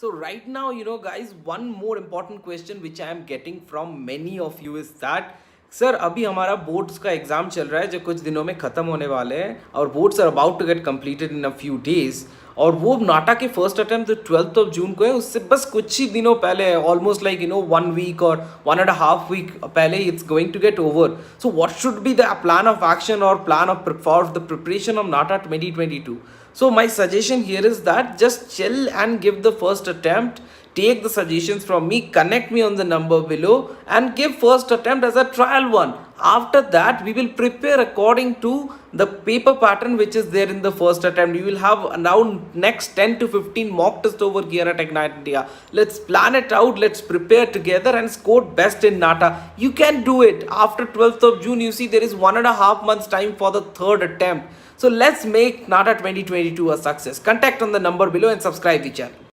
So right now, guys, one more important question which I am getting from many of you is that sir अभी हमारा boards का exam चल रहा है जो कुछ दिनों में ख़त्म होने वाले हैं और boards are about to get completed in a few days और वो नाटा के फर्स्ट अटेम्प्ट जो 12th ऑफ जून को है उससे बस कुछ ही दिनों पहले ऑलमोस्ट लाइक 1 वीक और 1.5 वीक पहले it's going to get over. So what should be the plan of action और plan of for the preparation of NATA 2022? So my suggestion here is that just chill and give the first attempt. Take the suggestions from me, connect me on the number below and give first attempt as a trial one. After that, we will prepare according to the paper pattern which is there in the first attempt. You will have around next 10 to 15 mock tests over here at Ignite India. Let's plan it out, let's prepare together and score best in NATA. You can do it. After 12th of June, you see there is 1.5 months time for the third attempt. So let's make NATA 2022 a success. Contact on the number below and subscribe the channel.